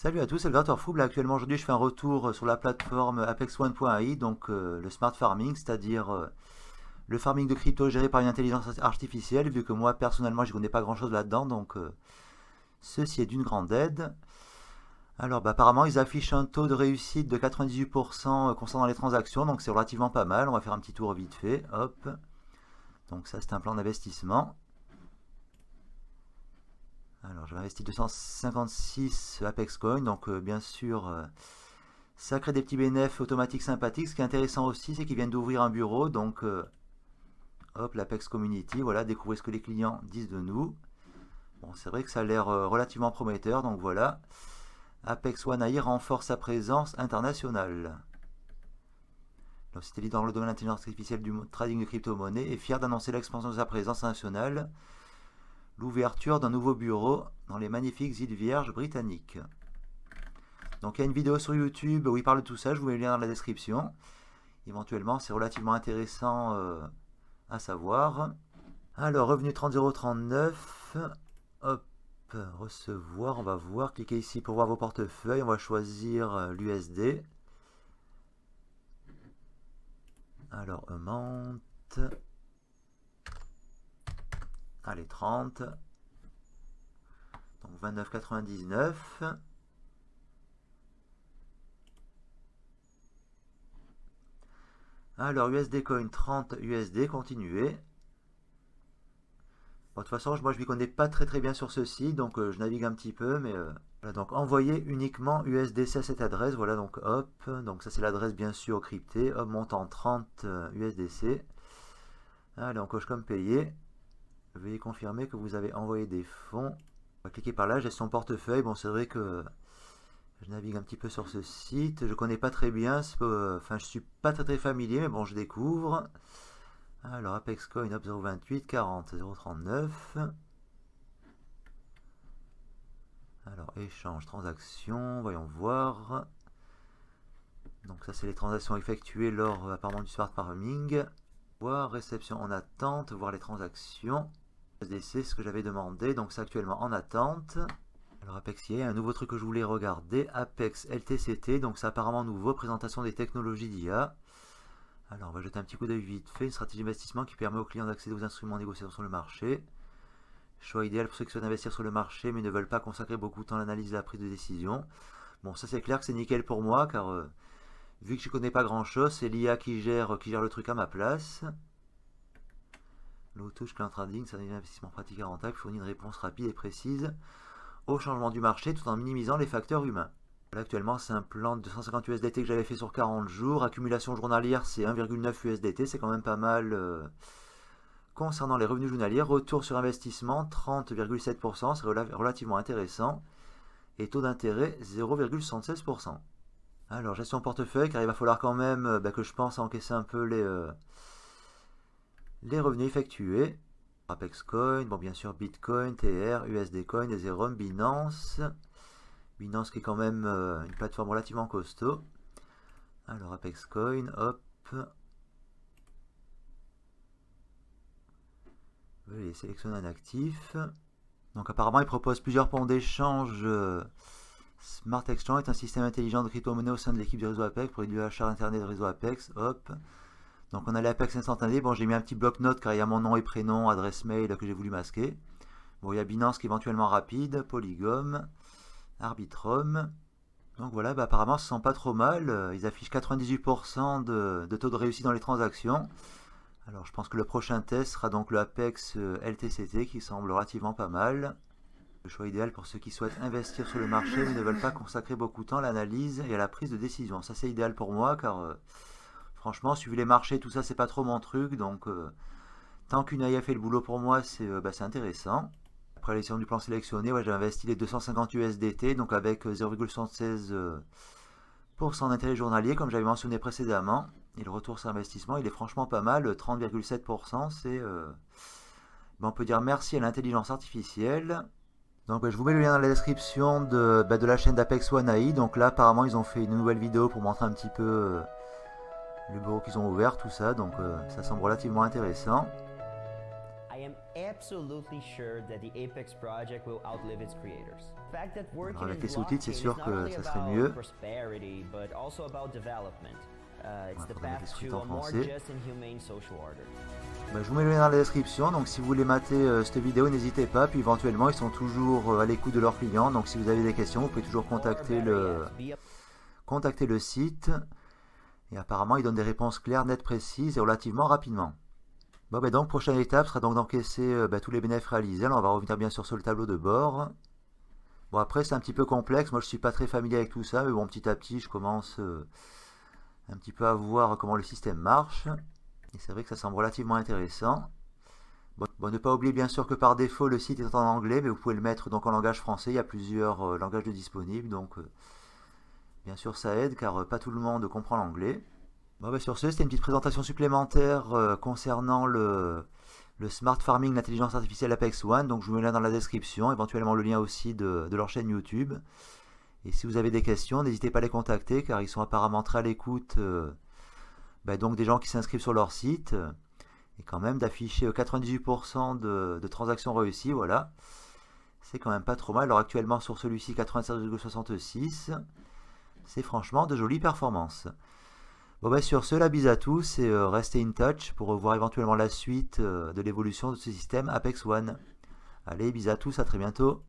Salut à tous, c'est le Gratteur Fouble. Actuellement, aujourd'hui, je fais un retour sur la plateforme ApexOne.ai, donc le smart farming, c'est-à-dire le farming de crypto géré par une intelligence artificielle, vu que moi, personnellement, je ne connais pas grand-chose là-dedans, donc ceci est d'une grande aide. Alors, apparemment, ils affichent un taux de réussite de 98% concernant les transactions, donc c'est relativement pas mal. On va faire un petit tour vite fait, hop. Donc ça, c'est un plan d'investissement. Alors, j'avais investi 256 Apex Coin, donc bien sûr, ça crée des petits bénéfices automatiques sympathiques. Ce qui est intéressant aussi, c'est qu'ils viennent d'ouvrir un bureau, donc hop, l'Apex Community, voilà, découvrez ce que les clients disent de nous. Bon, c'est vrai que ça a l'air relativement prometteur, donc voilà. Apex One AI renforce sa présence internationale. C'était leader dans le domaine de l'intelligence artificielle du trading de crypto-monnaies et fier d'annoncer l'expansion de sa présence nationale, l'ouverture d'un nouveau bureau dans les magnifiques îles Vierges britanniques. Donc il y a une vidéo sur YouTube où il parle de tout ça, je vous mets le lien dans la description. Éventuellement, c'est relativement intéressant à savoir. Alors, revenu 30,039. Hop, recevoir, on va voir. Cliquez ici pour voir vos portefeuilles. On va choisir l'USD. Alors, amount. Allez, 30. Donc 29,99. Alors, USD coin 30 USD, continuez. Bon, de toute façon, moi je m'y connais pas très bien sur ceci, donc je navigue un petit peu, mais voilà, donc envoyer uniquement USDC à cette adresse, voilà, donc hop, donc ça c'est l'adresse bien sûr cryptée, hop, montant 30 USDC. Allez, on coche comme payé. Veuillez confirmer que vous avez envoyé des fonds. On va cliquer par là, gestion portefeuille. Bon, c'est vrai que je navigue un petit peu sur ce site, je connais pas très bien, enfin je suis pas très familier, mais bon, je découvre. Alors, Apex Coin, hop, 0,28, 40, 0,39. Alors, échange, transaction, voyons voir. Donc ça, c'est les transactions effectuées lors apparemment du smart farming. Voir, réception en attente, voir les transactions. SDC, ce que j'avais demandé, donc c'est actuellement en attente. Alors Apex, il y a un nouveau truc que je voulais regarder, Apex LTCT, donc c'est apparemment nouveau, présentation des technologies d'IA. Alors on va jeter un petit coup d'œil vite fait, une stratégie d'investissement qui permet aux clients d'accéder aux instruments négociés sur le marché. Choix idéal pour ceux qui souhaitent investir sur le marché mais ne veulent pas consacrer beaucoup de temps à l'analyse et à la prise de décision. Bon, ça c'est clair que c'est nickel pour moi car vu que je ne connais pas grand chose, c'est l'IA qui gère le truc à ma place. L'autouche client trading, c'est un investissement pratique et rentable qui fournit une réponse rapide et précise au changement du marché tout en minimisant les facteurs humains. Là, actuellement, c'est un plan de 250 USDT que j'avais fait sur 40 jours. Accumulation journalière, c'est 1,9 USDT, c'est quand même pas mal. Concernant les revenus journaliers, retour sur investissement 30,7%, c'est relativement intéressant. Et taux d'intérêt 0,76%. Alors, gestion portefeuille, car il va falloir quand même que je pense à encaisser un peu les revenus effectués. Apex Coin, bon bien sûr Bitcoin, TR, USD Coin, Ethereum, Binance. Binance qui est quand même une plateforme relativement costaud. Alors Apex Coin, hop. Veuillez sélectionner un actif. Donc apparemment il propose plusieurs ponts d'échange. Smart Exchange est un système intelligent de crypto-monnaie au sein de l'équipe du réseau Apex pour réduire l'achat internet du réseau Apex. Hop. Donc on a l'Apex instantané. Bon, j'ai mis un petit bloc-notes car il y a mon nom et prénom, adresse mail que j'ai voulu masquer. Bon, il y a Binance qui est éventuellement rapide, Polygon, Arbitrum. Donc voilà, apparemment ça sent pas trop mal. Ils affichent 98% de taux de réussite dans les transactions. Alors je pense que le prochain test sera donc le Apex LTCT qui semble relativement pas mal. Le choix idéal pour ceux qui souhaitent investir sur le marché mais ne veulent pas consacrer beaucoup de temps à l'analyse et à la prise de décision. Ça c'est idéal pour moi car franchement, suivre les marchés, tout ça c'est pas trop mon truc. Donc tant qu'une AI fait le boulot pour moi, c'est intéressant. Après l'élection du plan sélectionné, ouais, j'ai investi les 250 USDT, donc avec 0,76% d'intérêt journalier, comme j'avais mentionné précédemment. Et le retour sur investissement, il est franchement pas mal, 30,7%. C'est, on peut dire merci à l'intelligence artificielle. Donc je vous mets le lien dans la description de la chaîne d'Apex One AI. Donc là, apparemment, ils ont fait une nouvelle vidéo pour montrer un petit peu le bureau qu'ils ont ouvert, tout ça. Donc ça semble relativement intéressant. absolutely sure that the Apex project will outlive its creators. The fact that Alors, working avec in les sous-titres, c'est blockchain is sûr not que only ça serait about mieux. prosperity, but also about development. It's Ouais, the faudrait mettre les path sous-titres to en a more français. just and humane social order. Bah, je vous mets le lien dans la description, donc si vous voulez mater cette vidéo, n'hésitez pas. Puis éventuellement, ils sont toujours à l'écoute de leurs clients, donc si vous avez des questions, vous pouvez toujours Or contacter better yet, contacter le site. Et apparemment, ils donnent des réponses claires, nettes, précises et relativement rapidement. Bon, bah, donc, prochaine étape sera donc d'encaisser tous les bénéfices réalisés. Alors, on va revenir bien sûr sur le tableau de bord. Bon, après, c'est un petit peu complexe. Moi, je suis pas très familier avec tout ça, mais bon, petit à petit, je commence un petit peu à voir comment le système marche. Et c'est vrai que ça semble relativement intéressant. Bon, ne pas oublier bien sûr que par défaut, le site est en anglais, mais vous pouvez le mettre donc en langage français. Il y a plusieurs langages de disponibles, donc bien sûr, ça aide, car pas tout le monde comprend l'anglais. Bon, bah, sur ce, c'était une petite présentation supplémentaire concernant le Smart Farming, l'intelligence artificielle Apex One. Donc je vous mets là dans la description, éventuellement le lien aussi de leur chaîne YouTube. Et si vous avez des questions, n'hésitez pas à les contacter, car ils sont apparemment très à l'écoute donc des gens qui s'inscrivent sur leur site. Et quand même d'afficher 98% de transactions réussies, voilà. C'est quand même pas trop mal. Alors actuellement sur celui-ci, 87,66. C'est franchement de jolies performances. Bon, bah, sur ce, la bise à tous et restez in touch pour voir éventuellement la suite de l'évolution de ce système Apex One. Allez, bise à tous, à très bientôt.